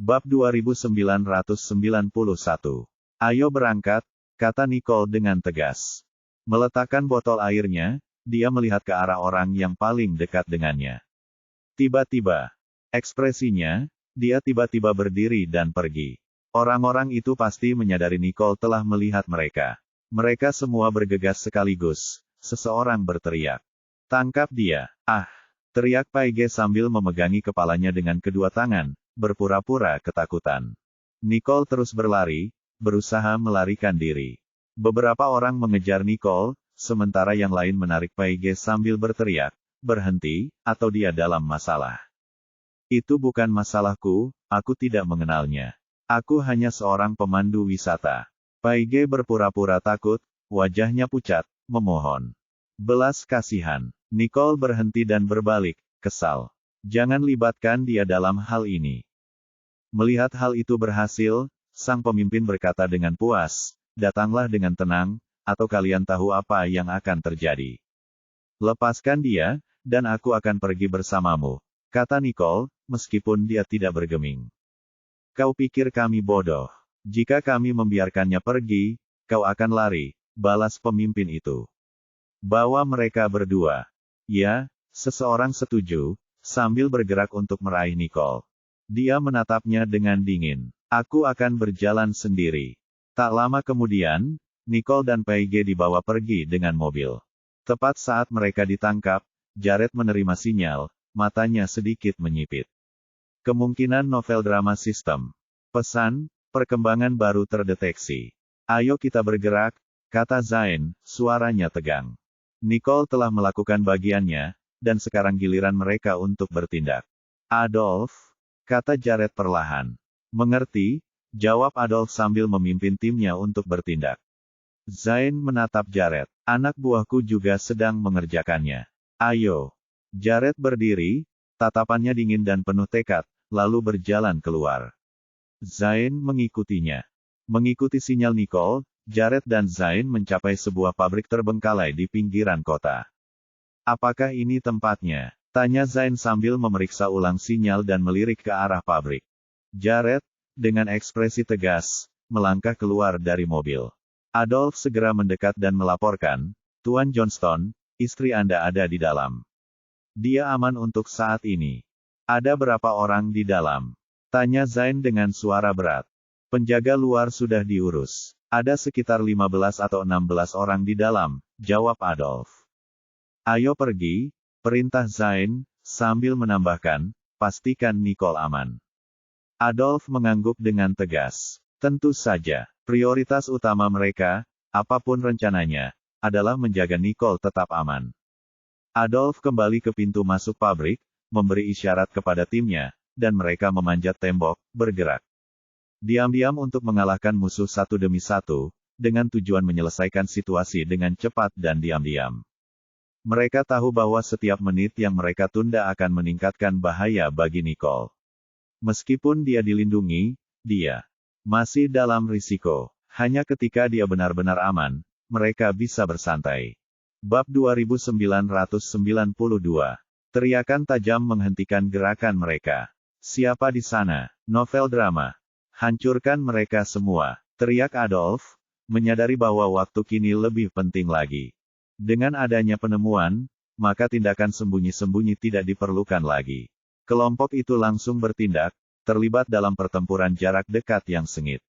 Bab 2991. Ayo berangkat, kata Nicole dengan tegas. Meletakkan botol airnya, dia melihat ke arah orang yang paling dekat dengannya. Tiba-tiba, ekspresinya, dia tiba-tiba berdiri dan pergi. Orang-orang itu pasti menyadari Nicole telah melihat mereka. Mereka semua bergegas sekaligus. Seseorang berteriak. Tangkap dia. Ah! Teriak Paige sambil memegangi kepalanya dengan kedua tangan, berpura-pura ketakutan. Nicole terus berlari, berusaha melarikan diri. Beberapa orang mengejar Nicole, sementara yang lain menarik Paige sambil berteriak, berhenti, atau dia dalam masalah. Itu bukan masalahku, aku tidak mengenalnya. Aku hanya seorang pemandu wisata. Paige berpura-pura takut, wajahnya pucat, memohon belas kasihan. Nicole berhenti dan berbalik, kesal. Jangan libatkan dia dalam hal ini. Melihat hal itu berhasil, sang pemimpin berkata dengan puas, datanglah dengan tenang, atau kalian tahu apa yang akan terjadi. Lepaskan dia, dan aku akan pergi bersamamu, kata Nicole, meskipun dia tidak bergeming. Kau pikir kami bodoh? Jika kami membiarkannya pergi, kau akan lari, balas pemimpin itu. Bawa mereka berdua. Ya, seseorang setuju, sambil bergerak untuk meraih Nicole. Dia menatapnya dengan dingin. Aku akan berjalan sendiri. Tak lama kemudian, Nicole dan Paige dibawa pergi dengan mobil. Tepat saat mereka ditangkap, Jared menerima sinyal, matanya sedikit menyipit. Kemungkinan novel drama sistem. Pesan, perkembangan baru terdeteksi. Ayo kita bergerak, kata Zain, suaranya tegang. Nicole telah melakukan bagiannya, dan sekarang giliran mereka untuk bertindak. Adolf, kata Jared perlahan. Mengerti, jawab Adolf sambil memimpin timnya untuk bertindak. Zain menatap Jared. Anak buahku juga sedang mengerjakannya. Ayo. Jared berdiri, tatapannya dingin dan penuh tekad, lalu berjalan keluar. Zain mengikutinya. Mengikuti sinyal Nicole, Jared dan Zain mencapai sebuah pabrik terbengkalai di pinggiran kota. Apakah ini tempatnya? Tanya Zain sambil memeriksa ulang sinyal dan melirik ke arah pabrik. Jared, dengan ekspresi tegas, melangkah keluar dari mobil. Adolf segera mendekat dan melaporkan, Tuan Johnston, istri Anda ada di dalam. Dia aman untuk saat ini. Ada berapa orang di dalam? Tanya Zain dengan suara berat. Penjaga luar sudah diurus. Ada sekitar 15 atau 16 orang di dalam, jawab Adolf. Ayo pergi, perintah Zain, sambil menambahkan, pastikan Nicole aman. Adolf mengangguk dengan tegas. Tentu saja, prioritas utama mereka, apapun rencananya, adalah menjaga Nicole tetap aman. Adolf kembali ke pintu masuk pabrik, memberi isyarat kepada timnya, dan mereka memanjat tembok, bergerak. Diam-diam untuk mengalahkan musuh satu demi satu, dengan tujuan menyelesaikan situasi dengan cepat dan diam-diam. Mereka tahu bahwa setiap menit yang mereka tunda akan meningkatkan bahaya bagi Nicole. Meskipun dia dilindungi, dia masih dalam risiko. Hanya ketika dia benar-benar aman, mereka bisa bersantai. Bab 2992. Teriakan tajam menghentikan gerakan mereka. Siapa di sana? Novel drama. Hancurkan mereka semua, teriak Adolf, menyadari bahwa waktu kini lebih penting lagi. Dengan adanya penemuan, maka tindakan sembunyi-sembunyi tidak diperlukan lagi. Kelompok itu langsung bertindak, terlibat dalam pertempuran jarak dekat yang sengit.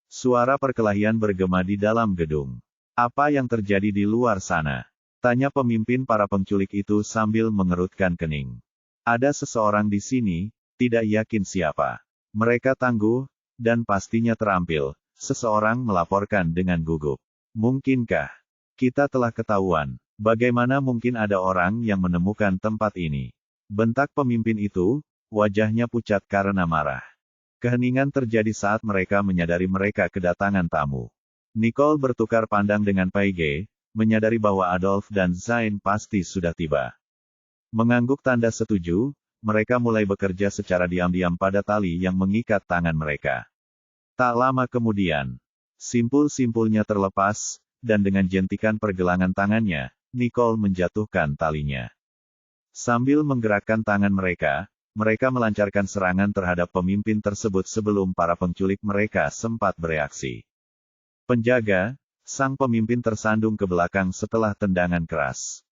Suara perkelahian bergema di dalam gedung. Apa yang terjadi di luar sana? Tanya pemimpin para penculik itu sambil mengerutkan kening. Ada seseorang di sini, tidak yakin siapa. Mereka tangguh, dan pastinya terampil, seseorang melaporkan dengan gugup. Mungkinkah kita telah ketahuan? Bagaimana mungkin ada orang yang menemukan tempat ini? Bentak pemimpin itu, wajahnya pucat karena marah. Keheningan terjadi saat mereka menyadari mereka kedatangan tamu. Nicole bertukar pandang dengan Paige, menyadari bahwa Adolf dan Zain pasti sudah tiba. Mengangguk tanda setuju, mereka mulai bekerja secara diam-diam pada tali yang mengikat tangan mereka. Tak lama kemudian, simpul-simpulnya terlepas, dan dengan jentikan pergelangan tangannya, Nicole menjatuhkan talinya. Sambil menggerakkan tangan mereka, mereka melancarkan serangan terhadap pemimpin tersebut sebelum para penculik mereka sempat bereaksi. Penjaga, sang pemimpin tersandung ke belakang setelah tendangan keras.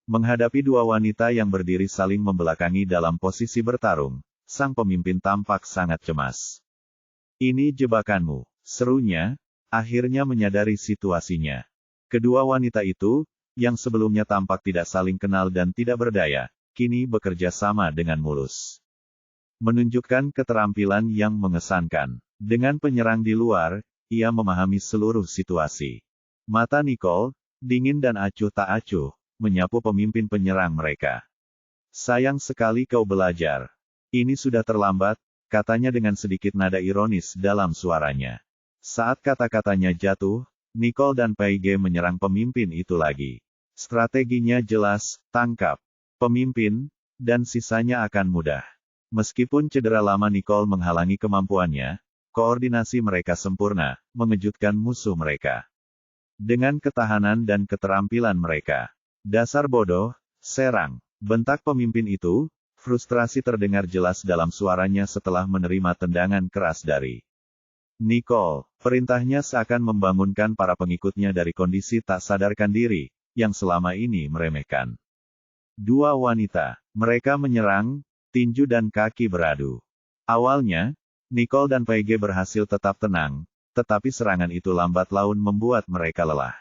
Menghadapi dua wanita yang berdiri saling membelakangi dalam posisi bertarung, sang pemimpin tampak sangat cemas. "Ini jebakanmu," serunya, akhirnya menyadari situasinya. Kedua wanita itu, yang sebelumnya tampak tidak saling kenal dan tidak berdaya, kini bekerja sama dengan mulus. Menunjukkan keterampilan yang mengesankan. Dengan penyerang di luar, ia memahami seluruh situasi. Mata Nicole, dingin dan acuh tak acuh, menyapu pemimpin penyerang mereka. "Sayang sekali kau belajar. Ini sudah terlambat," katanya dengan sedikit nada ironis dalam suaranya. Saat kata-katanya jatuh, Nicole dan Paige menyerang pemimpin itu lagi. Strateginya jelas, tangkap pemimpin, dan sisanya akan mudah. Meskipun cedera lama Nicole menghalangi kemampuannya, koordinasi mereka sempurna, mengejutkan musuh mereka. Dengan ketahanan dan keterampilan mereka. "Dasar bodoh, serang," bentak pemimpin itu, frustrasi terdengar jelas dalam suaranya setelah menerima tendangan keras dari Nicole. Perintahnya seakan membangunkan para pengikutnya dari kondisi tak sadarkan diri, yang selama ini meremehkan. Dua wanita, mereka menyerang, tinju dan kaki beradu. Awalnya, Nicole dan Paige berhasil tetap tenang, tetapi serangan itu lambat laun membuat mereka lelah.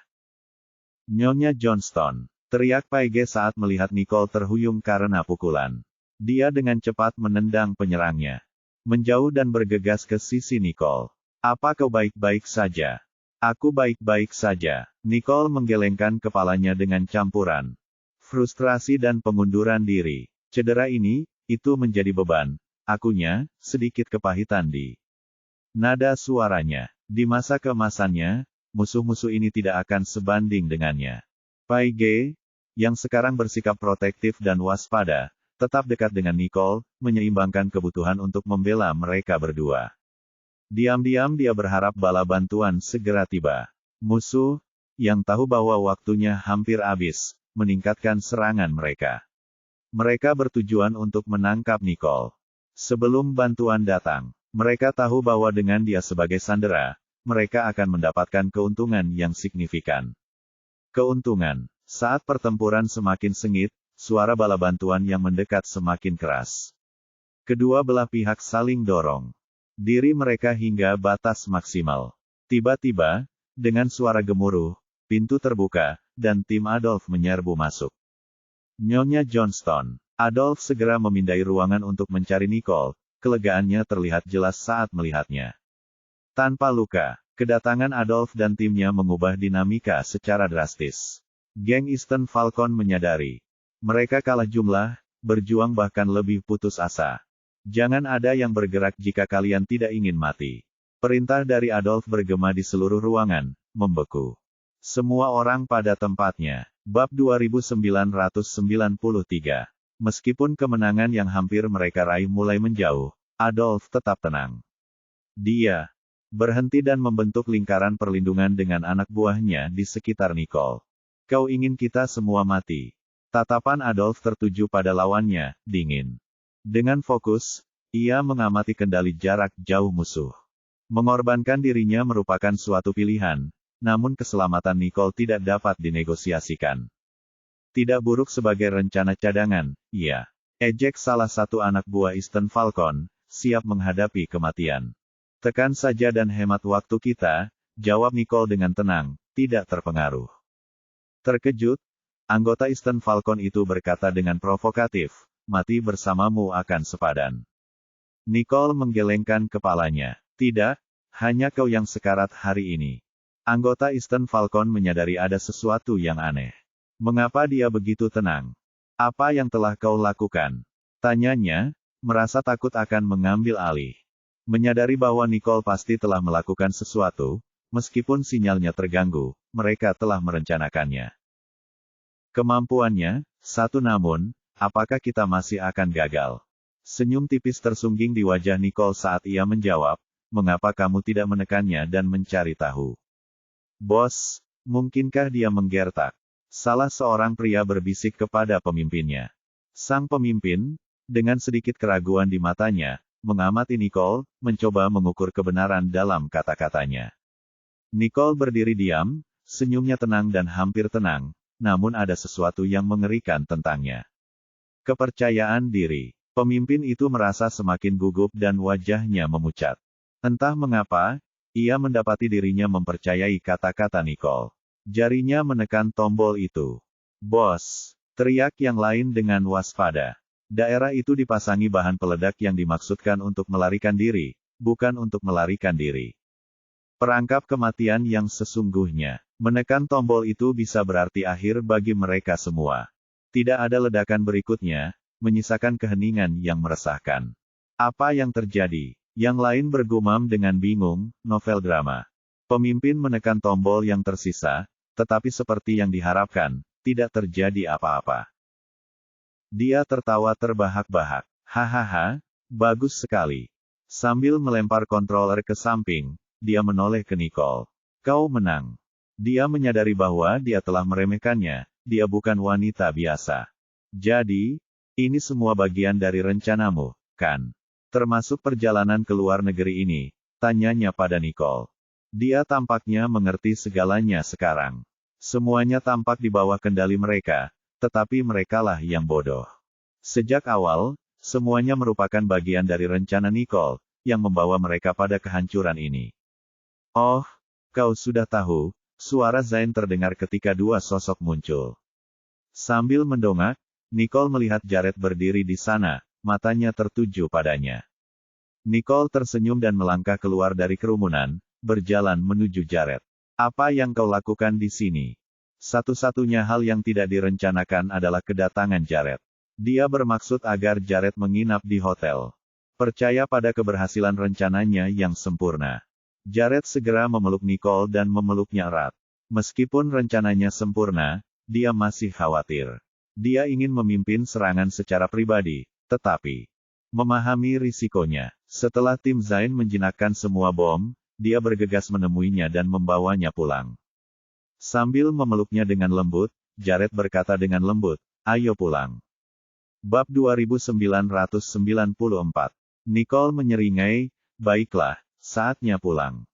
"Nyonya Johnston," teriak Paige saat melihat Nicole terhuyung karena pukulan. Dia dengan cepat menendang penyerangnya. Menjauh dan bergegas ke sisi Nicole. "Apa kau baik-baik saja?" "Aku baik-baik saja." Nicole menggelengkan kepalanya dengan campuran frustrasi dan pengunduran diri. Cedera ini, itu menjadi beban. Akunya, sedikit kepahitan di nada suaranya. Di masa keemasannya, musuh-musuh ini tidak akan sebanding dengannya. Paige, yang sekarang bersikap protektif dan waspada, tetap dekat dengan Nicole, menyeimbangkan kebutuhan untuk membela mereka berdua. Diam-diam dia berharap bala bantuan segera tiba. Musuh, yang tahu bahwa waktunya hampir habis, meningkatkan serangan mereka. Mereka bertujuan untuk menangkap Nicole. Sebelum bantuan datang, mereka tahu bahwa dengan dia sebagai sandera, mereka akan mendapatkan keuntungan yang signifikan. Keuntungan. Saat pertempuran semakin sengit, suara bala bantuan yang mendekat semakin keras. Kedua belah pihak saling dorong diri mereka hingga batas maksimal. Tiba-tiba, dengan suara gemuruh, pintu terbuka, dan tim Adolf menyerbu masuk. "Nyonya Johnston." Adolf segera memindai ruangan untuk mencari Nicole, kelegaannya terlihat jelas saat melihatnya. Tanpa luka, kedatangan Adolf dan timnya mengubah dinamika secara drastis. Geng Eastern Falcon menyadari. Mereka kalah jumlah, berjuang bahkan lebih putus asa. "Jangan ada yang bergerak jika kalian tidak ingin mati." Perintah dari Adolf bergema di seluruh ruangan, membeku. Semua orang pada tempatnya. Bab 2993. Meskipun kemenangan yang hampir mereka raih mulai menjauh, Adolf tetap tenang. Dia berhenti dan membentuk lingkaran perlindungan dengan anak buahnya di sekitar Nicole. "Kau ingin kita semua mati?" Tatapan Adolf tertuju pada lawannya, dingin. Dengan fokus, ia mengamati kendali jarak jauh musuh. Mengorbankan dirinya merupakan suatu pilihan, namun keselamatan Nicole tidak dapat dinegosiasikan. "Tidak buruk sebagai rencana cadangan, iya," ejek salah satu anak buah Eastern Falcon, siap menghadapi kematian. "Tekan saja dan hemat waktu kita," jawab Nicole dengan tenang, tidak terpengaruh. Terkejut, anggota Eastern Falcon itu berkata dengan provokatif, "Mati bersamamu akan sepadan." Nicole menggelengkan kepalanya. "Tidak, hanya kau yang sekarat hari ini." Anggota Eastern Falcon menyadari ada sesuatu yang aneh. Mengapa dia begitu tenang? "Apa yang telah kau lakukan?" tanyanya, merasa takut akan mengambil alih. Menyadari bahwa Nicole pasti telah melakukan sesuatu, meskipun sinyalnya terganggu, mereka telah merencanakannya. Kemampuannya, satu namun, apakah kita masih akan gagal? Senyum tipis tersungging di wajah Nicole saat ia menjawab, "Mengapa kamu tidak menekannya dan mencari tahu?" "Bos, mungkinkah dia menggertak?" Salah seorang pria berbisik kepada pemimpinnya. Sang pemimpin, Dengan sedikit keraguan di matanya, mengamati Nicole, mencoba mengukur kebenaran dalam kata-katanya. Nicole berdiri diam, senyumnya tenang dan hampir tenang, namun ada sesuatu yang mengerikan tentangnya. Kepercayaan diri. Pemimpin itu merasa semakin gugup dan wajahnya memucat. Entah mengapa, ia mendapati dirinya mempercayai kata-kata Nicole. Jarinya menekan tombol itu. "Bos!" teriak yang lain dengan waspada. Daerah itu dipasangi bahan peledak yang dimaksudkan untuk melarikan diri, bukan untuk melarikan diri. Perangkap kematian yang sesungguhnya. Menekan tombol itu bisa berarti akhir bagi mereka semua. Tidak ada ledakan berikutnya, menyisakan keheningan yang meresahkan. Apa yang terjadi? Yang lain bergumam dengan bingung, novel drama. Pemimpin menekan tombol yang tersisa, tetapi seperti yang diharapkan, tidak terjadi apa-apa. Dia tertawa terbahak-bahak. Hahaha, bagus sekali. Sambil melempar controller ke samping, dia menoleh ke Nicole. Kau menang. Dia menyadari bahwa dia telah meremehkannya, dia bukan wanita biasa. Jadi, ini semua bagian dari rencanamu, kan? Termasuk perjalanan ke luar negeri ini, tanyanya pada Nicole. Dia tampaknya mengerti segalanya sekarang. Semuanya tampak di bawah kendali mereka, tetapi merekalah yang bodoh. Sejak awal, semuanya merupakan bagian dari rencana Nicole, yang membawa mereka pada kehancuran ini. Oh, kau sudah tahu, suara Zain terdengar ketika dua sosok muncul. Sambil mendongak, Nicole melihat Jared berdiri di sana, matanya tertuju padanya. Nicole tersenyum dan melangkah keluar dari kerumunan, berjalan menuju Jared. Apa yang kau lakukan di sini? Satu-satunya hal yang tidak direncanakan adalah kedatangan Jared. Dia bermaksud agar Jared menginap di hotel. Percaya pada keberhasilan rencananya yang sempurna. Jared segera memeluk Nicole dan memeluknya erat. Meskipun rencananya sempurna, dia masih khawatir. Dia ingin memimpin serangan secara pribadi, tetapi memahami risikonya. Setelah tim Zain menjinakkan semua bom, dia bergegas menemuinya dan membawanya pulang. Sambil memeluknya dengan lembut, Jared berkata dengan lembut, "Ayo pulang." Bab 2994. Nicole menyeringai, "Baiklah, saatnya pulang.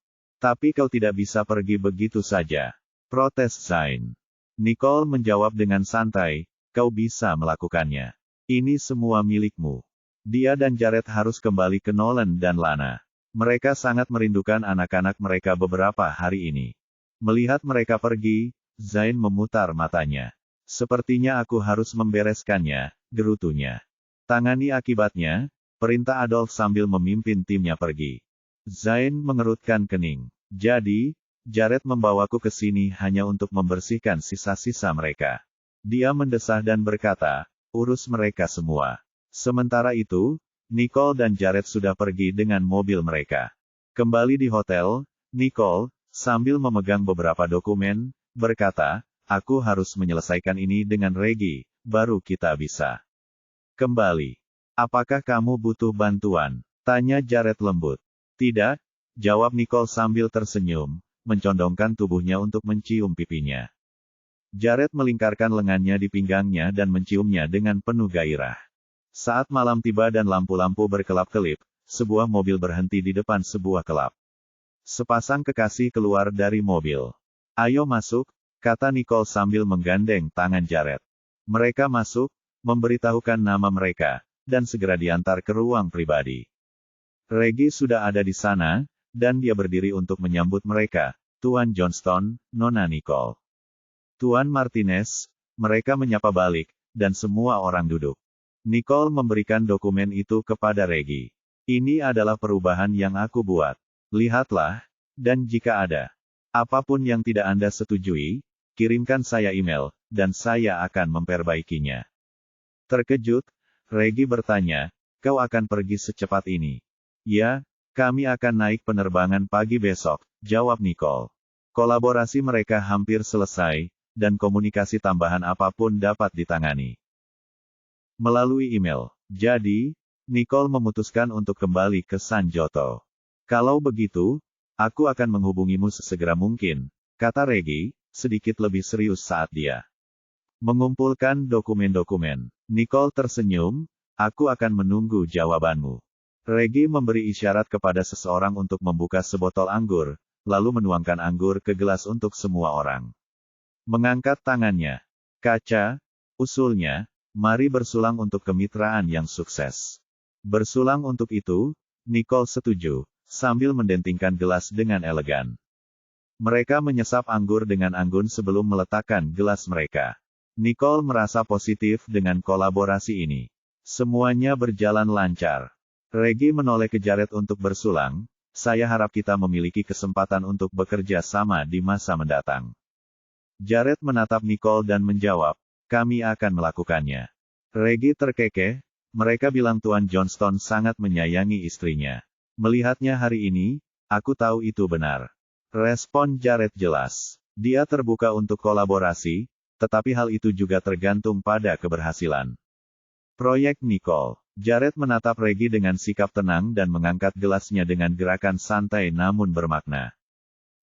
Tapi kau tidak bisa pergi begitu saja," protes Zain. Nicole menjawab dengan santai, "Kau bisa melakukannya. Ini semua milikmu." Dia dan Jared harus kembali ke Nolan dan Lana. Mereka sangat merindukan anak-anak mereka beberapa hari ini. Melihat mereka pergi, Zain memutar matanya. "Sepertinya aku harus membereskannya," gerutunya. "Tangani akibatnya," perintah Adolf sambil memimpin timnya pergi. Zain mengerutkan kening. "Jadi, Jared membawaku ke sini hanya untuk membersihkan sisa-sisa mereka." Dia mendesah dan berkata, "Urus mereka semua." Sementara itu, Nicole dan Jared sudah pergi dengan mobil mereka. Kembali di hotel, Nicole, sambil memegang beberapa dokumen, berkata, "Aku harus menyelesaikan ini dengan Reggie, baru kita bisa kembali." "Apakah kamu butuh bantuan?" tanya Jared lembut. "Tidak," jawab Nicole sambil tersenyum, mencondongkan tubuhnya untuk mencium pipinya. Jared melingkarkan lengannya di pinggangnya dan menciumnya dengan penuh gairah. Saat malam tiba dan lampu-lampu berkelap-kelip, sebuah mobil berhenti di depan sebuah klub. Sepasang kekasih keluar dari mobil. "Ayo masuk," kata Nicole sambil menggandeng tangan Jared. Mereka masuk, memberitahukan nama mereka, dan segera diantar ke ruang pribadi. Reggie sudah ada di sana, dan dia berdiri untuk menyambut mereka, "Tuan Johnston, Nona Nicole." "Tuan Martinez," mereka menyapa balik, dan semua orang duduk. Nicole memberikan dokumen itu kepada Reggie. "Ini adalah perubahan yang aku buat. Lihatlah, dan jika ada apapun yang tidak Anda setujui, kirimkan saya email, dan saya akan memperbaikinya." Terkejut, Reggie bertanya, "Kau akan pergi secepat ini?" "Ya, kami akan naik penerbangan pagi besok," jawab Nicole. Kolaborasi mereka hampir selesai, dan komunikasi tambahan apapun dapat ditangani melalui email. Jadi, Nicole memutuskan untuk kembali ke San Joto. "Kalau begitu, aku akan menghubungimu sesegera mungkin," kata Reggie, sedikit lebih serius saat dia mengumpulkan dokumen-dokumen. Nicole tersenyum, Aku akan menunggu jawabanmu. Regi memberi isyarat kepada seseorang untuk membuka sebotol anggur, lalu menuangkan anggur ke gelas untuk semua orang. Mengangkat tangannya. Kaca, usulnya, mari bersulang untuk kemitraan yang sukses. Bersulang untuk itu, Nicole setuju, sambil mendentingkan gelas dengan elegan. Mereka menyesap anggur dengan anggun sebelum meletakkan gelas mereka. Nicole merasa positif dengan kolaborasi ini. Semuanya berjalan lancar. Regi menoleh ke Jared untuk bersulang, saya harap kita memiliki kesempatan untuk bekerja sama di masa mendatang. Jared menatap Nicole dan menjawab, kami akan melakukannya. Regi terkekeh, mereka bilang Tuan Johnston sangat menyayangi istrinya. Melihatnya hari ini, aku tahu itu benar. Respon Jared jelas. Dia terbuka untuk kolaborasi, tetapi hal itu juga tergantung pada keberhasilan. Proyek Nicole. Jared menatap Regi dengan sikap tenang dan mengangkat gelasnya dengan gerakan santai namun bermakna.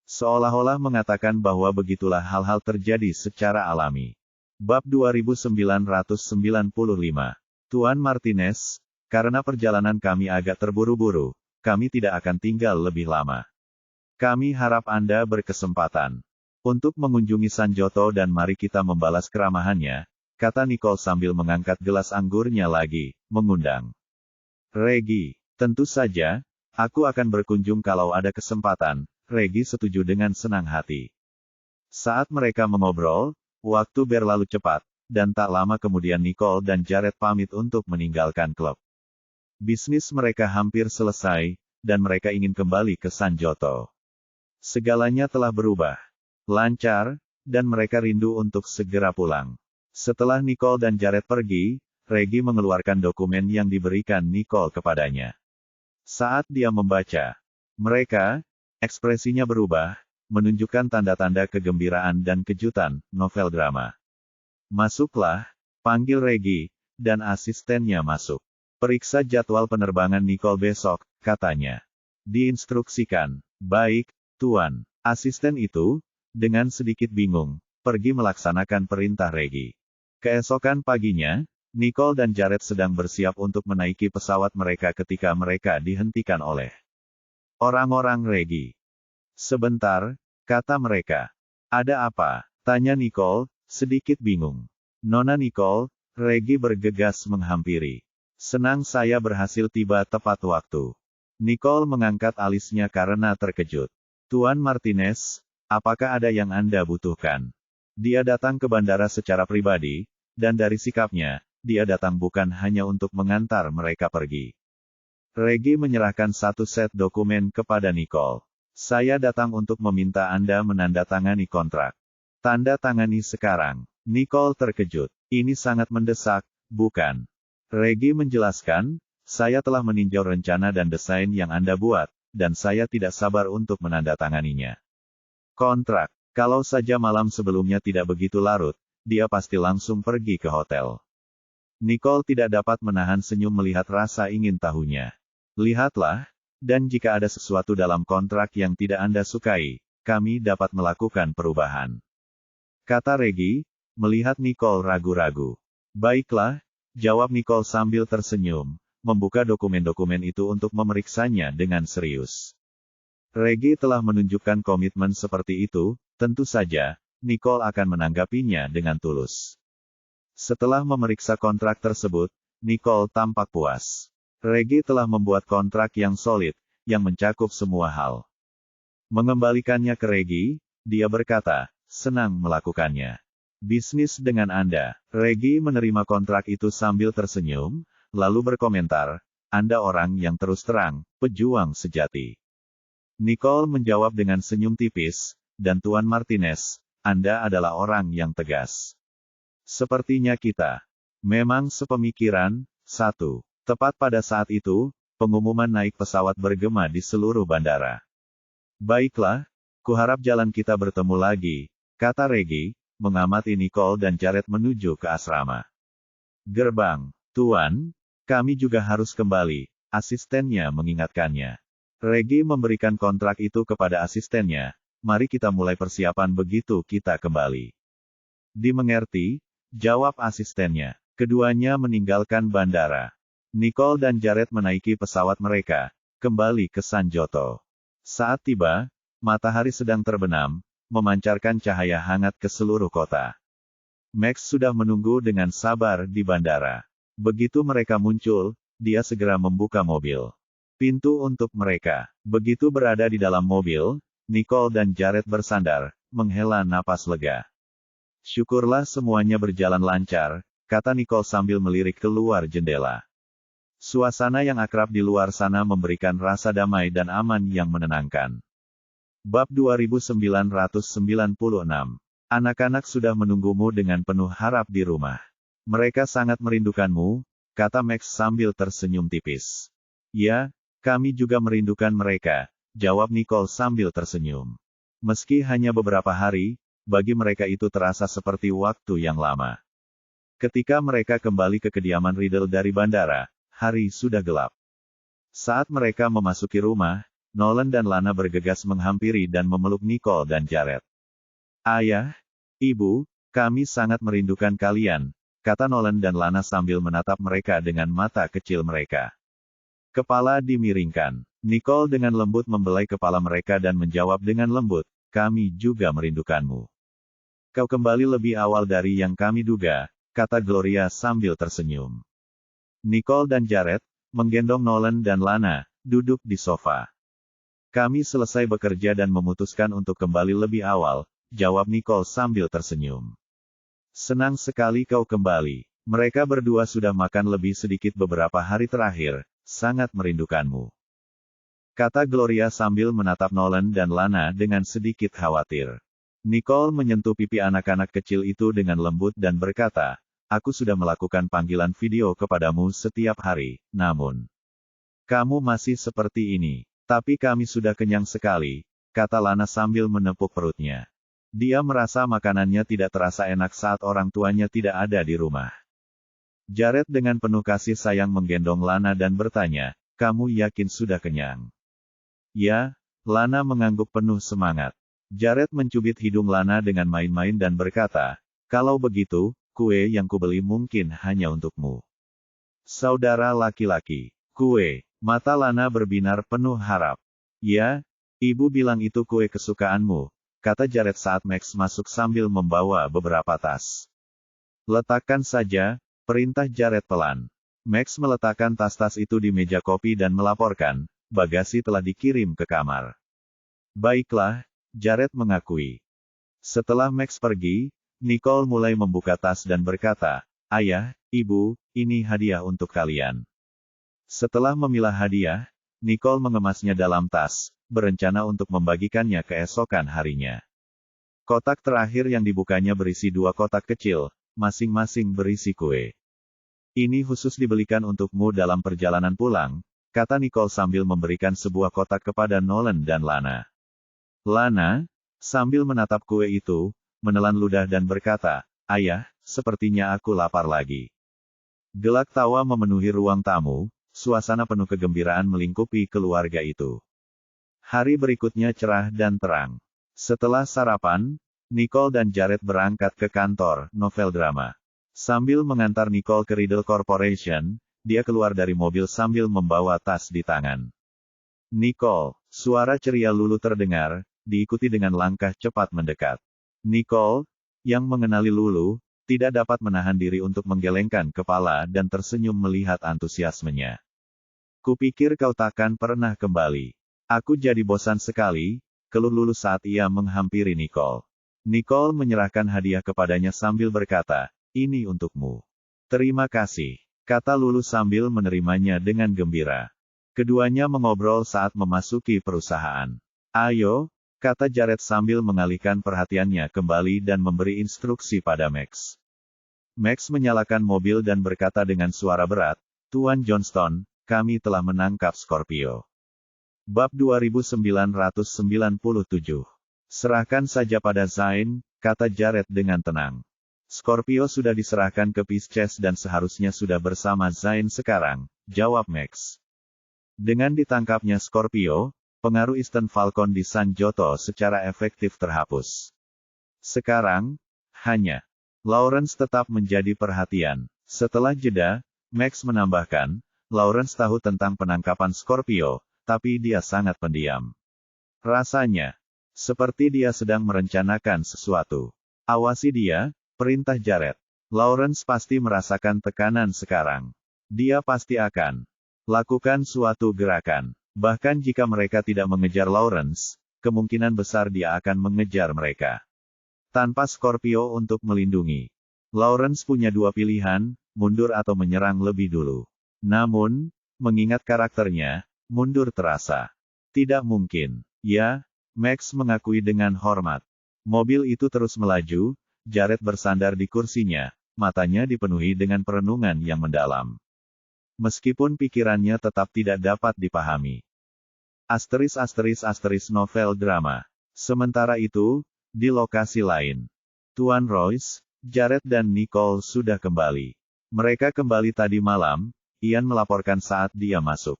Seolah-olah mengatakan bahwa begitulah hal-hal terjadi secara alami. Bab 2995. Tuan Martinez, karena perjalanan kami agak terburu-buru, kami tidak akan tinggal lebih lama. Kami harap Anda berkesempatan untuk mengunjungi Sanjoto dan mari kita membalas keramahannya, kata Nicole sambil mengangkat gelas anggurnya lagi, mengundang. Regi, tentu saja, aku akan berkunjung kalau ada kesempatan, Regi setuju dengan senang hati. Saat mereka mengobrol, waktu berlalu cepat, dan tak lama kemudian Nicole dan Jared pamit untuk meninggalkan klub. Bisnis mereka hampir selesai, dan mereka ingin kembali ke Sanjoto. Segalanya telah berubah. Lancar, dan mereka rindu untuk segera pulang. Setelah Nicole dan Jared pergi, Regi mengeluarkan dokumen yang diberikan Nicole kepadanya. Saat dia membaca, mereka, ekspresinya berubah, menunjukkan tanda-tanda kegembiraan dan kejutan, novel drama. Masuklah, panggil Regi, dan asistennya masuk. Periksa jadwal penerbangan Nicole besok, katanya. Diinstruksikan. Baik, Tuan. Asisten itu, dengan sedikit bingung, pergi melaksanakan perintah Regi. Keesokan paginya, Nicole dan Jared sedang bersiap untuk menaiki pesawat mereka ketika mereka dihentikan oleh orang-orang Regi. Sebentar, kata mereka. Ada apa? Tanya Nicole, sedikit bingung. Nona Nicole, Regi bergegas menghampiri. Senang saya berhasil tiba tepat waktu. Nicole mengangkat alisnya karena terkejut. Tuan Martinez, apakah ada yang Anda butuhkan? Dia datang ke bandara secara pribadi, dan dari sikapnya, dia datang bukan hanya untuk mengantar mereka pergi. Regi menyerahkan satu set dokumen kepada Nicole. Saya datang untuk meminta Anda menandatangani kontrak. Tanda tangani sekarang. Nicole terkejut. Ini sangat mendesak, bukan? Regi menjelaskan, saya telah meninjau rencana dan desain yang Anda buat, dan saya tidak sabar untuk menandatanganinya. Kontrak. Kalau saja malam sebelumnya tidak begitu larut, dia pasti langsung pergi ke hotel. Nicole tidak dapat menahan senyum melihat rasa ingin tahunya. Lihatlah, dan jika ada sesuatu dalam kontrak yang tidak Anda sukai, kami dapat melakukan perubahan. Kata Regi, melihat Nicole ragu-ragu. Baiklah, jawab Nicole sambil tersenyum, membuka dokumen-dokumen itu untuk memeriksanya dengan serius. Regi telah menunjukkan komitmen seperti itu, tentu saja, Nicole akan menanggapinya dengan tulus. Setelah memeriksa kontrak tersebut, Nicole tampak puas. Regi telah membuat kontrak yang solid, yang mencakup semua hal. Mengembalikannya ke Regi, dia berkata, senang melakukannya. Bisnis dengan Anda. Regi menerima kontrak itu sambil tersenyum, lalu berkomentar, Anda orang yang terus terang, pejuang sejati. Nicole menjawab dengan senyum tipis, dan Tuan Martinez, Anda adalah orang yang tegas. Sepertinya kita memang sepemikiran. 1. Tepat pada saat itu, pengumuman naik pesawat bergema di seluruh bandara. Baiklah, kuharap jalan kita bertemu lagi, kata Regi, mengamati Nicole dan Jared menuju ke asrama. Gerbang. Tuan, kami juga harus kembali, asistennya mengingatkannya. Regi memberikan kontrak itu kepada asistennya, mari kita mulai persiapan begitu kita kembali. Dimengerti, jawab asistennya. Keduanya meninggalkan bandara. Nicole dan Jared menaiki pesawat mereka, kembali ke Sanjoto. Saat tiba, matahari sedang terbenam, memancarkan cahaya hangat ke seluruh kota. Max sudah menunggu dengan sabar di bandara. Begitu mereka muncul, dia segera membuka mobil. Pintu untuk mereka. Begitu berada di dalam mobil, Nicole dan Jared bersandar, menghela napas lega. Syukurlah semuanya berjalan lancar, kata Nicole sambil melirik keluar jendela. Suasana yang akrab di luar sana memberikan rasa damai dan aman yang menenangkan. Bab 2996. Anak-anak sudah menunggumu dengan penuh harap di rumah. Mereka sangat merindukanmu, kata Max sambil tersenyum tipis. Ya, kami juga merindukan mereka, jawab Nicole sambil tersenyum. Meski hanya beberapa hari, bagi mereka itu terasa seperti waktu yang lama. Ketika mereka kembali ke kediaman Riddle dari bandara, hari sudah gelap. Saat mereka memasuki rumah, Nolan dan Lana bergegas menghampiri dan memeluk Nicole dan Jared. Ayah, Ibu, kami sangat merindukan kalian, kata Nolan dan Lana sambil menatap mereka dengan mata kecil mereka. Kepala dimiringkan. Nicole dengan lembut membelai kepala mereka dan menjawab dengan lembut, kami juga merindukanmu. Kau kembali lebih awal dari yang kami duga, kata Gloria sambil tersenyum. Nicole dan Jared, menggendong Nolan dan Lana, duduk di sofa. Kami selesai bekerja dan memutuskan untuk kembali lebih awal, jawab Nicole sambil tersenyum. Senang sekali kau kembali. Mereka berdua sudah makan lebih sedikit beberapa hari terakhir, sangat merindukanmu. Kata Gloria sambil menatap Nolan dan Lana dengan sedikit khawatir. Nicole menyentuh pipi anak-anak kecil itu dengan lembut dan berkata, aku sudah melakukan panggilan video kepadamu setiap hari, namun kamu masih seperti ini. Tapi kami sudah kenyang sekali, kata Lana sambil menepuk perutnya. Dia merasa makanannya tidak terasa enak saat orang tuanya tidak ada di rumah. Jared dengan penuh kasih sayang menggendong Lana dan bertanya, kamu yakin sudah kenyang? Ya, Lana mengangguk penuh semangat. Jared mencubit hidung Lana dengan main-main dan berkata, kalau begitu, kue yang kubeli mungkin hanya untukmu. Saudara laki-laki. Kue. Mata Lana berbinar penuh harap. Ya, ibu bilang itu kue kesukaanmu, kata Jared saat Max masuk sambil membawa beberapa tas. Letakkan saja, perintah Jared pelan. Max meletakkan tas-tas itu di meja kopi dan melaporkan, bagasi telah dikirim ke kamar. Baiklah, Jared mengakui. Setelah Max pergi, Nicole mulai membuka tas dan berkata, ayah, ibu, ini hadiah untuk kalian. Setelah memilah hadiah, Nicole mengemasnya dalam tas, berencana untuk membagikannya keesokan harinya. Kotak terakhir yang dibukanya berisi 2 kotak kecil, masing-masing berisi kue. Ini khusus dibelikan untukmu dalam perjalanan pulang, kata Nicole sambil memberikan sebuah kotak kepada Nolan dan Lana. Lana, sambil menatap kue itu, menelan ludah dan berkata, ayah, sepertinya aku lapar lagi. Gelak tawa memenuhi ruang tamu, suasana penuh kegembiraan melingkupi keluarga itu. Hari berikutnya cerah dan terang. Setelah sarapan, Nicole dan Jared berangkat ke kantor Novel Drama. Sambil mengantar Nicole ke Riddle Corporation, dia keluar dari mobil sambil membawa tas di tangan. Nicole, suara ceria Lulu terdengar, diikuti dengan langkah cepat mendekat. Nicole, yang mengenali Lulu, tidak dapat menahan diri untuk menggelengkan kepala dan tersenyum melihat antusiasmenya. Kupikir kau takkan pernah kembali. Aku jadi bosan sekali, keluh Lulu saat ia menghampiri Nicole. Nicole menyerahkan hadiah kepadanya sambil berkata, ini untukmu. Terima kasih, kata Lulu sambil menerimanya dengan gembira. Keduanya mengobrol saat memasuki perusahaan. Ayo, kata Jared sambil mengalihkan perhatiannya kembali dan memberi instruksi pada Max. Max menyalakan mobil dan berkata dengan suara berat, Tuan Johnston, kami telah menangkap Scorpio. Bab 2997. Serahkan saja pada Zain, kata Jared dengan tenang. Scorpio sudah diserahkan ke Pisces dan seharusnya sudah bersama Zain sekarang, jawab Max. Dengan ditangkapnya Scorpio, pengaruh Eastern Falcon di Sanjoto secara efektif terhapus. Sekarang, hanya Lawrence tetap menjadi perhatian. Setelah jeda, Max menambahkan, Lawrence tahu tentang penangkapan Scorpio, tapi dia sangat pendiam. Rasanya seperti dia sedang merencanakan sesuatu. Awasi dia, perintah Jared. Lawrence pasti merasakan tekanan sekarang. Dia pasti akan lakukan suatu gerakan. Bahkan jika mereka tidak mengejar Lawrence, kemungkinan besar dia akan mengejar mereka. Tanpa Scorpio untuk melindungi, Lawrence punya dua pilihan, mundur atau menyerang lebih dulu. Namun, mengingat karakternya, mundur terasa tidak mungkin. Ya, Max mengakui dengan hormat. Mobil itu terus melaju, Jared bersandar di kursinya, matanya dipenuhi dengan perenungan yang mendalam. Meskipun pikirannya tetap tidak dapat dipahami. Novel drama. Sementara itu, di lokasi lain, Tuan Royce, Jared dan Nicole sudah kembali. Mereka kembali tadi malam, Ian melaporkan saat dia masuk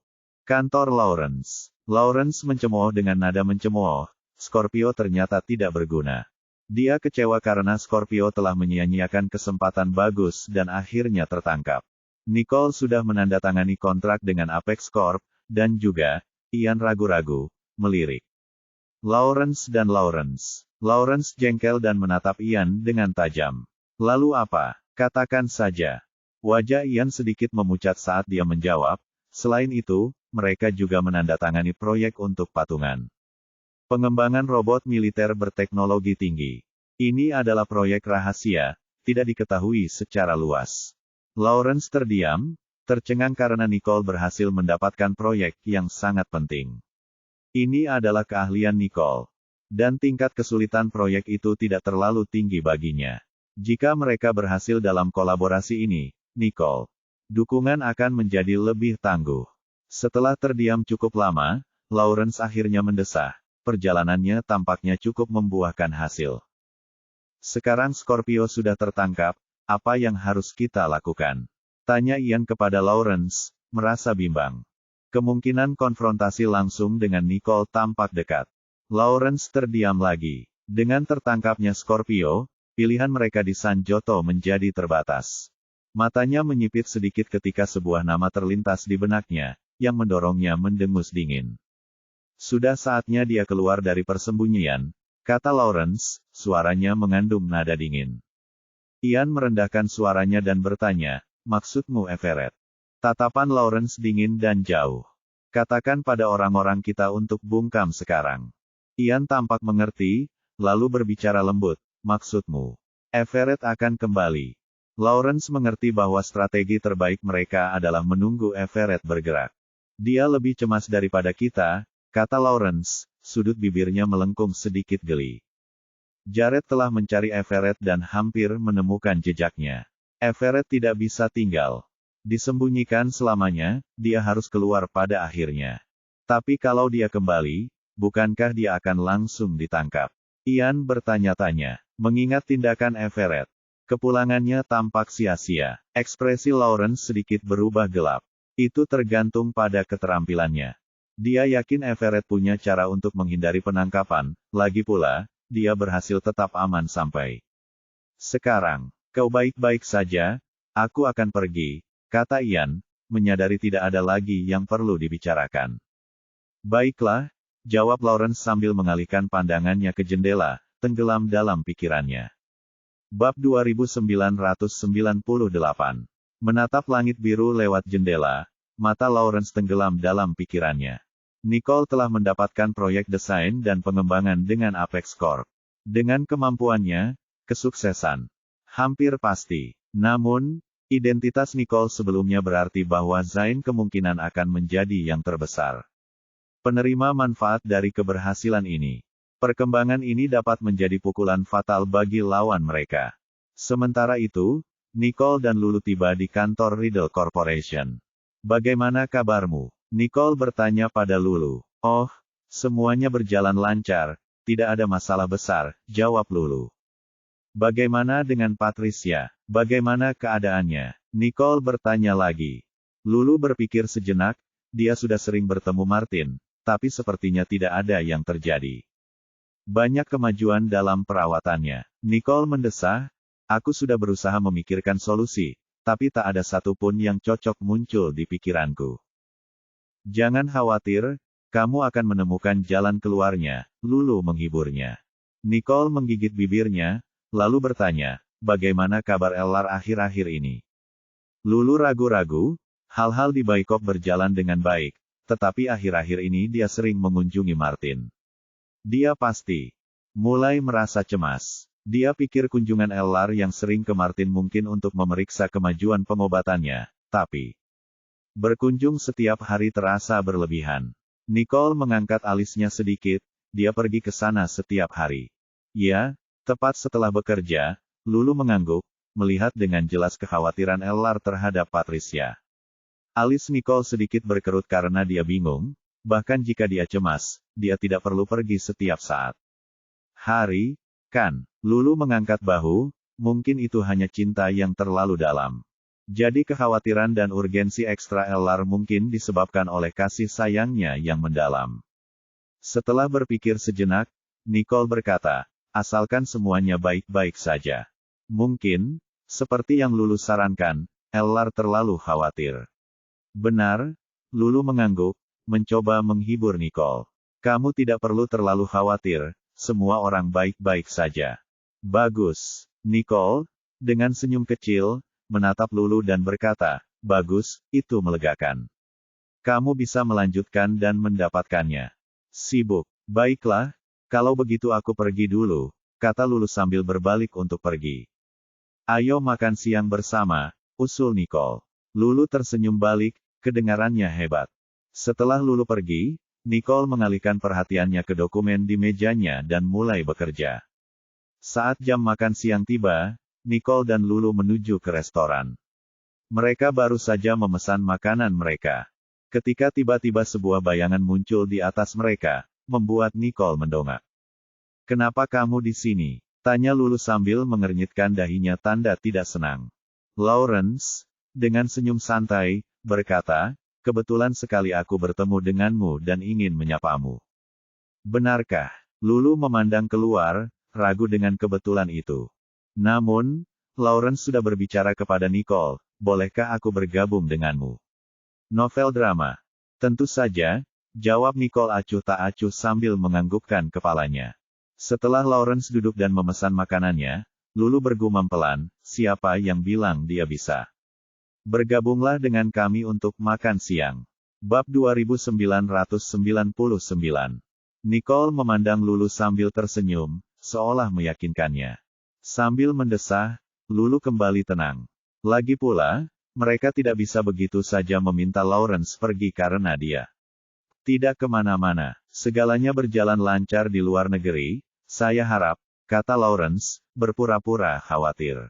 kantor Lawrence. Lawrence mencemooh dengan nada mencemooh, Scorpio ternyata tidak berguna. Dia kecewa karena Scorpio telah menyia-nyiakan kesempatan bagus dan akhirnya tertangkap. Nicole sudah menandatangani kontrak dengan Apex Corp, dan juga, Ian ragu-ragu, melirik Lawrence dan Lawrence. Lawrence jengkel dan menatap Ian dengan tajam. Lalu apa? Katakan saja. Wajah Ian sedikit memucat saat dia menjawab, selain itu, mereka juga menandatangani proyek untuk patungan pengembangan robot militer berteknologi tinggi. Ini adalah proyek rahasia, tidak diketahui secara luas. Lawrence terdiam, tercengang karena Nicole berhasil mendapatkan proyek yang sangat penting. Ini adalah keahlian Nicole. Dan tingkat kesulitan proyek itu tidak terlalu tinggi baginya. Jika mereka berhasil dalam kolaborasi ini, Nicole, dukungan akan menjadi lebih tangguh. Setelah terdiam cukup lama, Lawrence akhirnya mendesah. Perjalanannya tampaknya cukup membuahkan hasil. Sekarang Scorpio sudah tertangkap, apa yang harus kita lakukan? Tanya Ian kepada Lawrence, merasa bimbang. Kemungkinan konfrontasi langsung dengan Nicole tampak dekat. Lawrence terdiam lagi. Dengan tertangkapnya Scorpio, pilihan mereka di Sanjoto menjadi terbatas. Matanya menyipit sedikit ketika sebuah nama terlintas di benaknya, yang mendorongnya mendengus dingin. Sudah saatnya dia keluar dari persembunyian, kata Lawrence, suaranya mengandung nada dingin. Ian merendahkan suaranya dan bertanya, maksudmu Everett? Tatapan Lawrence dingin dan jauh. Katakan pada orang-orang kita untuk bungkam sekarang. Ian tampak mengerti, lalu berbicara lembut, maksudmu, Everett akan kembali. Lawrence mengerti bahwa strategi terbaik mereka adalah menunggu Everett bergerak. Dia lebih cemas daripada kita, kata Lawrence, sudut bibirnya melengkung sedikit geli. Jared telah mencari Everett dan hampir menemukan jejaknya. Everett tidak bisa tinggal disembunyikan selamanya, dia harus keluar pada akhirnya. Tapi kalau dia kembali, bukankah dia akan langsung ditangkap? Ian bertanya-tanya, mengingat tindakan Everett. Kepulangannya tampak sia-sia. Ekspresi Lawrence sedikit berubah gelap. Itu tergantung pada keterampilannya. Dia yakin Everett punya cara untuk menghindari penangkapan, lagi pula, dia berhasil tetap aman sampai sekarang. Kau baik-baik saja, aku akan pergi, kata Ian, menyadari tidak ada lagi yang perlu dibicarakan. Baiklah, jawab Lawrence sambil mengalihkan pandangannya ke jendela, tenggelam dalam pikirannya. Bab 2998. Menatap langit biru lewat jendela, mata Lawrence tenggelam dalam pikirannya. Nicole telah mendapatkan proyek desain dan pengembangan dengan Apex Corp. Dengan kemampuannya, kesuksesan hampir pasti. Namun, identitas Nicole sebelumnya berarti bahwa Zain kemungkinan akan menjadi yang terbesar penerima manfaat dari keberhasilan ini. Perkembangan ini dapat menjadi pukulan fatal bagi lawan mereka. Sementara itu, Nicole dan Lulu tiba di kantor Riddle Corporation. Bagaimana kabarmu? Nicole bertanya pada Lulu. Oh, semuanya berjalan lancar, tidak ada masalah besar, jawab Lulu. Bagaimana dengan Patricia? Bagaimana keadaannya? Nicole bertanya lagi. Lulu berpikir sejenak, dia sudah sering bertemu Martin, tapi sepertinya tidak ada yang terjadi banyak kemajuan dalam perawatannya. Nicole mendesah, aku sudah berusaha memikirkan solusi, tapi tak ada satupun yang cocok muncul di pikiranku. Jangan khawatir, kamu akan menemukan jalan keluarnya, Lulu menghiburnya. Nicole menggigit bibirnya, lalu bertanya, bagaimana kabar Ellar akhir-akhir ini? Lulu ragu-ragu, hal-hal di Baikop berjalan dengan baik, tetapi akhir-akhir ini dia sering mengunjungi Martin. Dia pasti mulai merasa cemas. Dia pikir kunjungan Ellar yang sering ke Martin mungkin untuk memeriksa kemajuan pengobatannya, tapi berkunjung setiap hari terasa berlebihan. Nicole mengangkat alisnya sedikit, dia pergi ke sana setiap hari. Ya, tepat setelah bekerja, Lulu mengangguk, melihat dengan jelas kekhawatiran Ellar terhadap Patricia. Alis Nicole sedikit berkerut karena dia bingung, bahkan jika dia cemas, dia tidak perlu pergi setiap saat. Hari, kan? Lulu mengangkat bahu, mungkin itu hanya cinta yang terlalu dalam. Jadi kekhawatiran dan urgensi ekstra Ellar mungkin disebabkan oleh kasih sayangnya yang mendalam. Setelah berpikir sejenak, Nicole berkata, asalkan semuanya baik-baik saja. Mungkin, seperti yang Lulu sarankan, Ellar terlalu khawatir. Benar, Lulu mengangguk, mencoba menghibur Nicole. Kamu tidak perlu terlalu khawatir, semua orang baik-baik saja. Bagus, Nicole, dengan senyum kecil, menatap Lulu dan berkata, bagus, itu melegakan. Kamu bisa melanjutkan dan mendapatkannya. Sibuk, baiklah, kalau begitu aku pergi dulu, kata Lulu sambil berbalik untuk pergi. Ayo makan siang bersama, usul Nicole. Lulu tersenyum balik, kedengarannya hebat. Setelah Lulu pergi, Nicole mengalihkan perhatiannya ke dokumen di mejanya dan mulai bekerja. Saat jam makan siang tiba, Nicole dan Lulu menuju ke restoran. Mereka baru saja memesan makanan mereka. Ketika tiba-tiba sebuah bayangan muncul di atas mereka, membuat Nicole mendongak. Kenapa kamu di sini? Tanya Lulu sambil mengernyitkan dahinya tanda tidak senang. Lawrence, dengan senyum santai, berkata, kebetulan sekali aku bertemu denganmu dan ingin menyapamu. Benarkah? Lulu memandang keluar, ragu dengan kebetulan itu. Namun, Lawrence sudah berbicara kepada Nicole, bolehkah aku bergabung denganmu? Novel drama. Tentu saja, jawab Nicole acuh tak acuh sambil menganggukkan kepalanya. Setelah Lawrence duduk dan memesan makanannya, Lulu bergumam pelan, siapa yang bilang dia bisa? Bergabunglah dengan kami untuk makan siang. Bab 2999. Nicole memandang Lulu sambil tersenyum, seolah meyakinkannya. Sambil mendesah, Lulu kembali tenang. Lagi pula, mereka tidak bisa begitu saja meminta Lawrence pergi karena dia tidak kemana-mana. Segalanya berjalan lancar di luar negeri, saya harap, kata Lawrence, berpura-pura khawatir.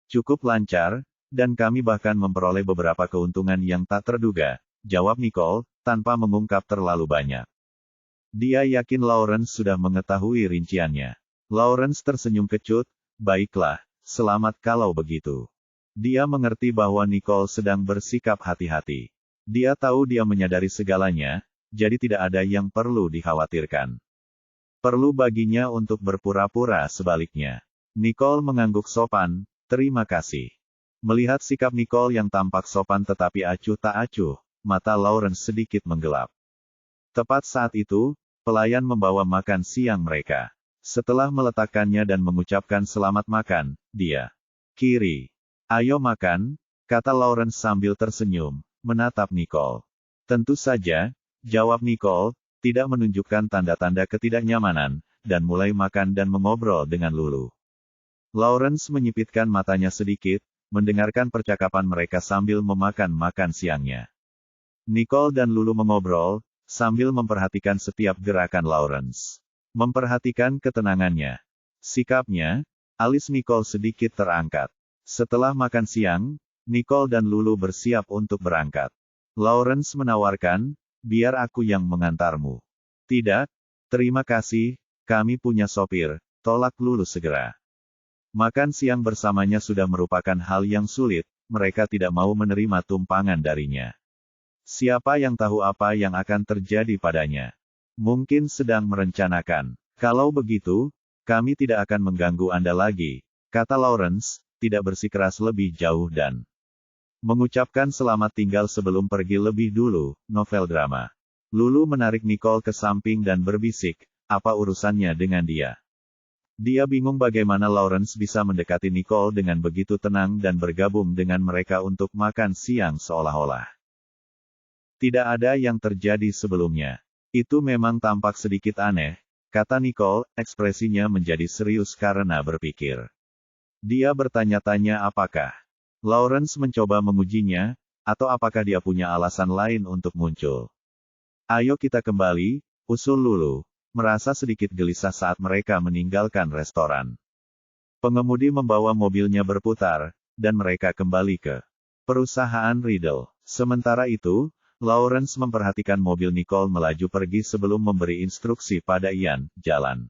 Cukup lancar, dan kami bahkan memperoleh beberapa keuntungan yang tak terduga, jawab Nicole, tanpa mengungkap terlalu banyak. Dia yakin Lawrence sudah mengetahui rinciannya. Lawrence tersenyum kecut, baiklah, selamat kalau begitu. Dia mengerti bahwa Nicole sedang bersikap hati-hati. Dia tahu dia menyadari segalanya, jadi tidak ada yang perlu dikhawatirkan. Perlu baginya untuk berpura-pura sebaliknya. Nicole mengangguk sopan, terima kasih. Melihat sikap Nicole yang tampak sopan tetapi acuh tak acuh, mata Lawrence sedikit menggelap. Tepat saat itu, pelayan membawa makan siang mereka. Setelah meletakkannya dan mengucapkan selamat makan, dia kiri. Ayo makan, kata Lawrence sambil tersenyum, menatap Nicole. Tentu saja, jawab Nicole, tidak menunjukkan tanda-tanda ketidaknyamanan, dan mulai makan dan mengobrol dengan Lulu. Lawrence menyipitkan matanya sedikit, mendengarkan percakapan mereka sambil memakan makan siangnya. Nicole dan Lulu mengobrol, sambil memperhatikan setiap gerakan Lawrence. Memperhatikan ketenangannya. Sikapnya, alis Nicole sedikit terangkat. Setelah makan siang, Nicole dan Lulu bersiap untuk berangkat. Lawrence menawarkan, biar aku yang mengantarmu. Tidak, terima kasih, kami punya sopir, tolak Lulu segera. Makan siang bersamanya sudah merupakan hal yang sulit, mereka tidak mau menerima tumpangan darinya. Siapa yang tahu apa yang akan terjadi padanya? Mungkin sedang merencanakan. Kalau begitu, kami tidak akan mengganggu Anda lagi, kata Lawrence, tidak bersikeras lebih jauh dan mengucapkan selamat tinggal sebelum pergi lebih dulu. Novel drama. Lulu menarik Nicole ke samping dan berbisik, apa urusannya dengan dia? Dia bingung bagaimana Lawrence bisa mendekati Nicole dengan begitu tenang dan bergabung dengan mereka untuk makan siang seolah-olah tidak ada yang terjadi sebelumnya. Itu memang tampak sedikit aneh, kata Nicole, ekspresinya menjadi serius karena berpikir. Dia bertanya-tanya apakah Lawrence mencoba mengujinya, atau apakah dia punya alasan lain untuk muncul. Ayo kita kembali, usul Lulu, merasa sedikit gelisah saat mereka meninggalkan restoran. Pengemudi membawa mobilnya berputar, dan mereka kembali ke perusahaan Riddle. Sementara itu, Lawrence memperhatikan mobil Nicole melaju pergi sebelum memberi instruksi pada Ian, jalan.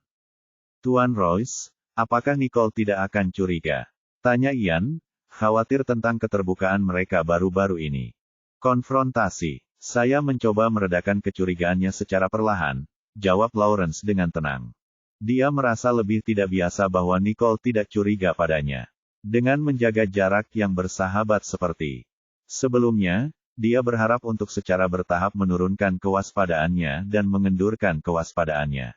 Tuan Royce, apakah Nicole tidak akan curiga? Tanya Ian, khawatir tentang keterbukaan mereka baru-baru ini. Konfrontasi. Saya mencoba meredakan kecurigaannya secara perlahan, jawab Lawrence dengan tenang. Dia merasa lebih tidak biasa bahwa Nicole tidak curiga padanya. Dengan menjaga jarak yang bersahabat seperti sebelumnya, dia berharap untuk secara bertahap menurunkan kewaspadaannya dan mengendurkan kewaspadaannya.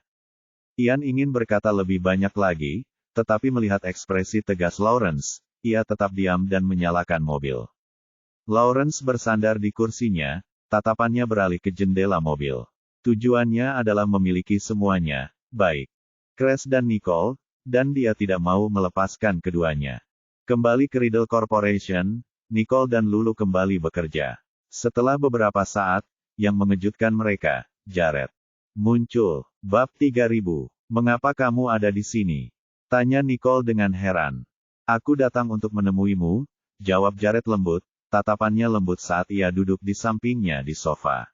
Ian ingin berkata lebih banyak lagi, tetapi melihat ekspresi tegas Lawrence, ia tetap diam dan menyalakan mobil. Lawrence bersandar di kursinya, tatapannya beralih ke jendela mobil. Tujuannya adalah memiliki semuanya, baik Chris dan Nicole, dan dia tidak mau melepaskan keduanya. Kembali ke Riddle Corporation, Nicole dan Lulu kembali bekerja. Setelah beberapa saat, yang mengejutkan mereka, Jared muncul. Bab 3000. Mengapa kamu ada di sini? Tanya Nicole dengan heran. Aku datang untuk menemuimu, jawab Jared lembut. Tatapannya lembut saat ia duduk di sampingnya di sofa.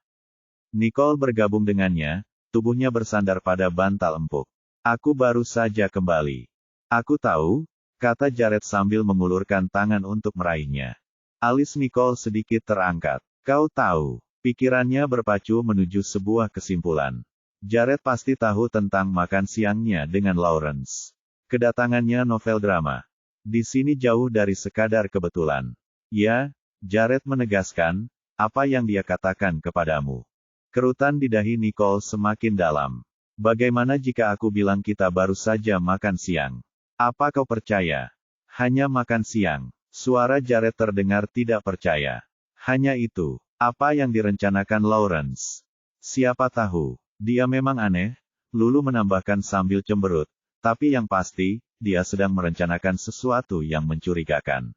Nicole bergabung dengannya, tubuhnya bersandar pada bantal empuk. Aku baru saja kembali. Aku tahu, kata Jared sambil mengulurkan tangan untuk meraihnya. Alis Nicole sedikit terangkat. Kau tahu, pikirannya berpacu menuju sebuah kesimpulan. Jared pasti tahu tentang makan siangnya dengan Lawrence. Kedatangannya novel drama. Di sini jauh dari sekadar kebetulan. Ya, Jared menegaskan, apa yang dia katakan kepadamu. Kerutan di dahi Nicole semakin dalam. Bagaimana jika aku bilang kita baru saja makan siang? Apa kau percaya? Hanya makan siang. Suara Jared terdengar tidak percaya. Hanya itu. Apa yang direncanakan Lawrence? Siapa tahu. Dia memang aneh, Lulu menambahkan sambil cemberut. Tapi yang pasti, dia sedang merencanakan sesuatu yang mencurigakan.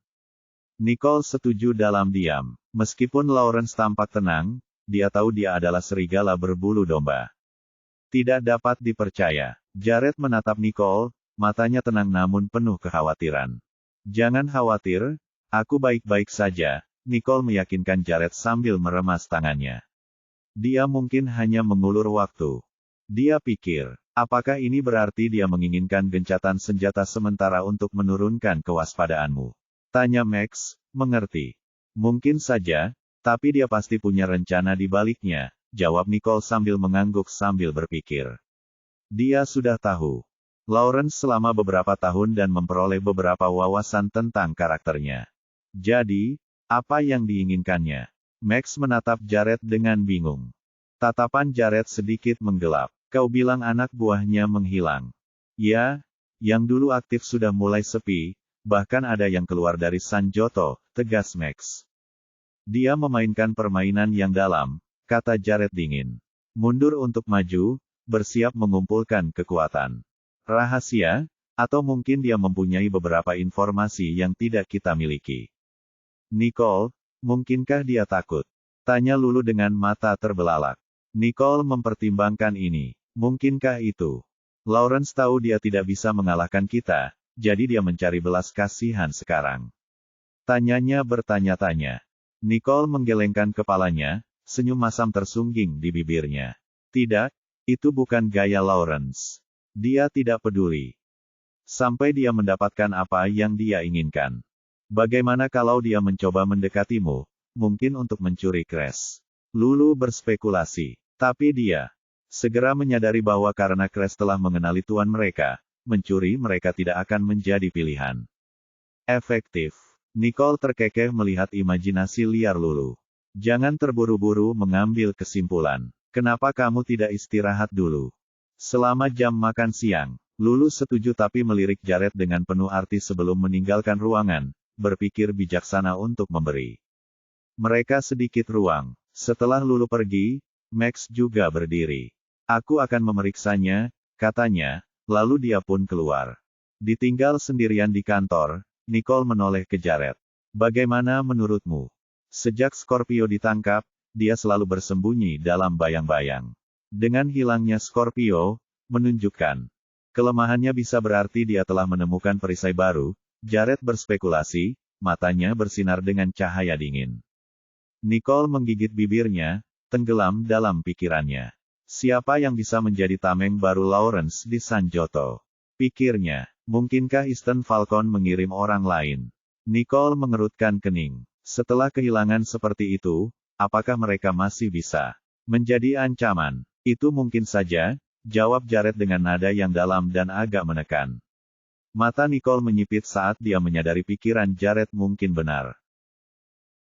Nicole setuju dalam diam. Meskipun Lawrence tampak tenang, dia tahu dia adalah serigala berbulu domba. Tidak dapat dipercaya. Jared menatap Nicole, matanya tenang namun penuh kekhawatiran. Jangan khawatir, aku baik-baik saja, Nicole meyakinkan Jared sambil meremas tangannya. Dia mungkin hanya mengulur waktu. Dia pikir, apakah ini berarti dia menginginkan gencatan senjata sementara untuk menurunkan kewaspadaanmu? Tanya Max, mengerti. Mungkin saja, tapi dia pasti punya rencana di baliknya, jawab Nicole sambil mengangguk sambil berpikir. Dia sudah tahu Lawrence selama beberapa tahun dan memperoleh beberapa wawasan tentang karakternya. Jadi, apa yang diinginkannya? Max menatap Jared dengan bingung. Tatapan Jared sedikit menggelap. Kau bilang anak buahnya menghilang. Ya, yang dulu aktif sudah mulai sepi, bahkan ada yang keluar dari Sanjoto, tegas Max. Dia memainkan permainan yang dalam, kata Jared dingin. Mundur untuk maju, bersiap mengumpulkan kekuatan. Rahasia, atau mungkin dia mempunyai beberapa informasi yang tidak kita miliki. Nicole, mungkinkah dia takut? Tanya Lulu dengan mata terbelalak. Nicole mempertimbangkan ini. Mungkinkah itu? Lawrence tahu dia tidak bisa mengalahkan kita, jadi dia mencari belas kasihan sekarang. Tanyanya bertanya-tanya. Nicole menggelengkan kepalanya, senyum masam tersungging di bibirnya. Tidak, itu bukan gaya Lawrence. Dia tidak peduli. Sampai dia mendapatkan apa yang dia inginkan. Bagaimana kalau dia mencoba mendekatimu, mungkin untuk mencuri Crash? Lulu berspekulasi. Tapi dia segera menyadari bahwa karena Crash telah mengenali tuan mereka, mencuri mereka tidak akan menjadi pilihan. Efektif. Nicole terkekeh melihat imajinasi liar Lulu. Jangan terburu-buru mengambil kesimpulan. Kenapa kamu tidak istirahat dulu? Selama jam makan siang, Lulu setuju tapi melirik Jared dengan penuh arti sebelum meninggalkan ruangan, berpikir bijaksana untuk memberi mereka sedikit ruang. Setelah Lulu pergi, Max juga berdiri. Aku akan memeriksanya, katanya, lalu dia pun keluar. Ditinggal sendirian di kantor, Nicole menoleh ke Jared. Bagaimana menurutmu? Sejak Scorpio ditangkap, dia selalu bersembunyi dalam bayang-bayang. Dengan hilangnya Scorpio, menunjukkan kelemahannya bisa berarti dia telah menemukan perisai baru. Jared berspekulasi, matanya bersinar dengan cahaya dingin. Nicole menggigit bibirnya, tenggelam dalam pikirannya. Siapa yang bisa menjadi tameng baru Lawrence di Sanjoto? Pikirnya, mungkinkah Easton Falcon mengirim orang lain? Nicole mengerutkan kening. Setelah kehilangan seperti itu, apakah mereka masih bisa menjadi ancaman? Itu mungkin saja, jawab Jared dengan nada yang dalam dan agak menekan. Mata Nicole menyipit saat dia menyadari pikiran Jared mungkin benar.